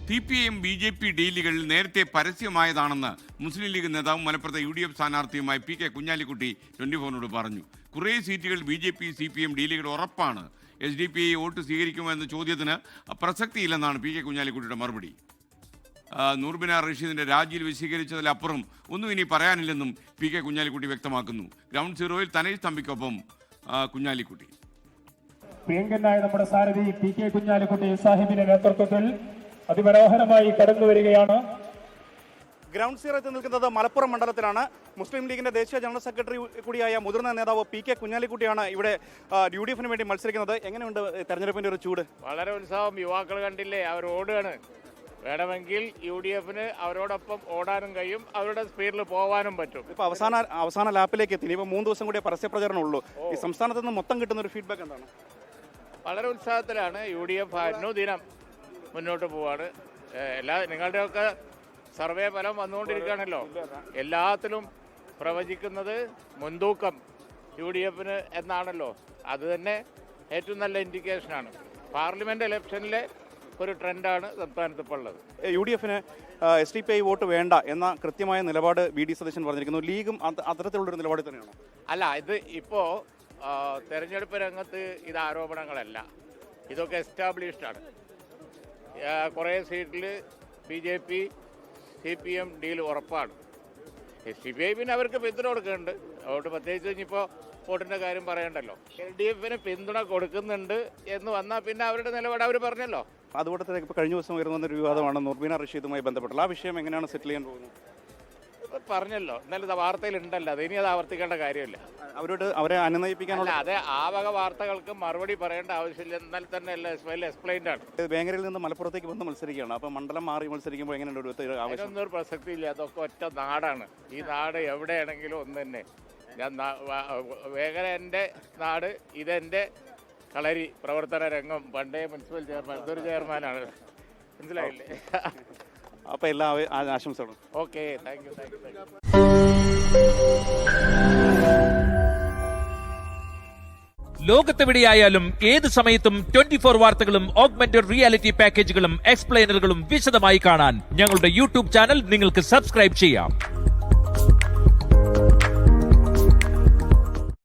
CPIM BJP ഡീലുകൾ നേരത്തെ പരസ്യമായതാണെന്ന് മുസ്ലിം league നേതാവും മലപ്പുറത്തെ UDF സ്ഥാനാർത്ഥിയുമായ PK കുഞ്ഞാലിക്കുട്ടി 24നോട് പറഞ്ഞു. കുറേ സീറ്റുകൾ BJP CPM ഡീലുകൾ ഉറപ്പാണ്. SDPI വോട്ട് സ്വീകരിക്കുമോ എന്ന ചോദ്യത്തിന് പ്രസക്തിയില്ലെന്നാണ് PK കുഞ്ഞാലിക്കുട്ടിയുടെ മറുപടി. നൂർബിന റഷീദിന്റെ രാജിയിൽ വിശദീകരിച്ചതിലപ്പുറം ഒന്നും ഇനി പറയാനില്ലെന്നും PK കുഞ്ഞാലിക്കുട്ടി വ്യക്തമാക്കുന്നു. ഗ്രൗണ്ട് സീറോയിൽ തനേഷ് തമ്പിക്കൊപ്പം കുഞ്ഞാലിക്കുട്ടി. പ്രിയങ്കനായ നമ്മുടെ സാരഥി PK കുഞ്ഞാലിക്കുട്ടി സാഹിബിന്റെ നേതൃത്വത്തിൽ അതിമനോഹരമായി കടന്നു വരികയാണ്. ഗ്രൗണ്ട് സീറോ എത്തി നിൽക്കുന്നത് മലപ്പുറം മണ്ഡലത്തിലാണ്. മുസ്ലിം ലീഗിന്റെ ദേശീയ ജനറൽ സെക്രട്ടറി കൂടിയായ മുതിർന്ന നേതാവ് PK കുഞ്ഞാലിക്കുട്ടിയാണ് ഇവിടെ UDF വേണ്ടി മത്സരിക്കുന്നത്. എങ്ങനെയുണ്ട് തെരഞ്ഞെടുപ്പിന്റെ ഒരു ചൂട്? വളരെ ഉത്സാഹം. യുവാക്കൾ കണ്ടില്ലേ, അവർ ഓടുകയാണ്. വേണമെങ്കിൽ UDF അവരോടൊപ്പം ഓടാനും കഴിയും, അവരുടെ സ്പീഡിൽ പോകാനും പറ്റും. ഇപ്പൊ അവസാന ലാപ്പിലേക്ക് എത്തി. ഇപ്പൊ 3 ദിവസം കൂടി പരസ്യ പ്രചരണം ഉള്ളൂ. ഈ സംസ്ഥാനത്ത് നിന്ന് മൊത്തം കിട്ടുന്ന ഒരു ഫീഡ്ബാക്ക് എന്താണ്? വളരെ ഉത്സാഹത്തിലാണ്. UDF അനുദിനം മുന്നോട്ട് പോവാണ്. നിങ്ങളുടെയൊക്കെ സർവേ ഫലം വന്നുകൊണ്ടിരിക്കുകയാണല്ലോ. എല്ലാത്തിലും പ്രവചിക്കുന്നത് മുൻതൂക്കം UDF എന്നാണല്ലോ. അത് തന്നെ ഏറ്റവും നല്ല ഇൻഡിക്കേഷനാണ്. പാർലമെന്റ് ഇലക്ഷനിലെ ഒരു ട്രെൻഡാണ് സംസ്ഥാനത്ത് ഇപ്പോൾ ഉള്ളത്. UDF SDPI വോട്ട് വേണ്ട എന്ന കൃത്യമായ നിലപാട് VD സതീശൻ പറഞ്ഞിരിക്കുന്നു. ലീഗും അത്തരത്തിലുള്ളൊരു നിലപാട് തന്നെയാണോ? അല്ല, ഇത് ഇപ്പോൾ തെരഞ്ഞെടുപ്പ് രംഗത്ത് ഇത് ആരോപണങ്ങളല്ല, ഇതൊക്കെ എസ്റ്റാബ്ലിഷ്ഡാണ്. കുറേ സീറ്റിൽ BJP CPM ഡീൽ ഉറപ്പാണ്. SDPI അവർക്ക് പിന്തുണ കൊടുക്കുന്നുണ്ട്. അതുകൊണ്ട് പ്രത്യേകിച്ച് ഇനിയിപ്പോൾ വോട്ടിൻ്റെ കാര്യം പറയണ്ടല്ലോ. LDF പിന്തുണ കൊടുക്കുന്നുണ്ട് എന്ന് വന്നാൽ പിന്നെ അവരുടെ നിലപാട് അവർ പറഞ്ഞല്ലോ. അതുപോലെ തന്നെ ഇപ്പോൾ കഴിഞ്ഞ ദിവസം ഉയർന്നു വന്നൊരു വിവാദമാണ് നൂർബിന റഷീദുമായി ബന്ധപ്പെട്ടുള്ള. ആ വിഷയം എങ്ങനെയാണ് സെറ്റിൽ ചെയ്യാൻ പോകുന്നത്? പറഞ്ഞല്ലോ, എന്നാലും വാർത്തയിലുണ്ടല്ലോ, അത് ഇനി അത് ആവർത്തിക്കേണ്ട കാര്യമില്ല. അവരെ അനുനയിപ്പിക്കാനുള്ള അതെ, ആ വക വാർത്തകൾക്ക് മറുപടി പറയേണ്ട ആവശ്യമില്ല. എന്നാൽ തന്നെ വെൽ എക്സ്പ്ലെയിൻഡ് ആണ്. വേങ്ങരയിൽ നിന്ന് മലപ്പുറത്തേക്ക് വന്ന് മത്സരിക്കുകയാണ്. അപ്പോൾ മണ്ഡലം മാറി മത്സരിക്കുമ്പോൾ എങ്ങനെയുണ്ട് അതിനൊന്നും ഒരു പ്രസക്തി ഇല്ല. അതൊക്കെ ഒറ്റ നാടാണ്. ഈ നാട് എവിടെയാണെങ്കിലും ഒന്ന് തന്നെ. വേങ്ങര എൻ്റെ നാട്, ഇതെൻ്റെ കളരി പ്രവർത്തന രംഗം. പണ്ടേ മുനിസിപ്പൽ ചെയർമാൻ, ഇതൊരു ചെയർമാനാണ്. മനസ്സിലായില്ലേ? അപ്പോൾ എല്ലാ ആശംസകളും. Okay, thank you. ലോകത്തെവിടെയായാലും ഏത് സമയത്തും 24 വാർത്തകളും ഓഗ്മെന്റഡ് റിയാലിറ്റി പാക്കേജുകളും എക്സ്പ്ലെയിനറുകളും വിശദമായി കാണാൻ ഞങ്ങളുടെ YouTube ചാനൽ നിങ്ങൾക്ക് സബ്സ്ക്രൈബ് ചെയ്യാം.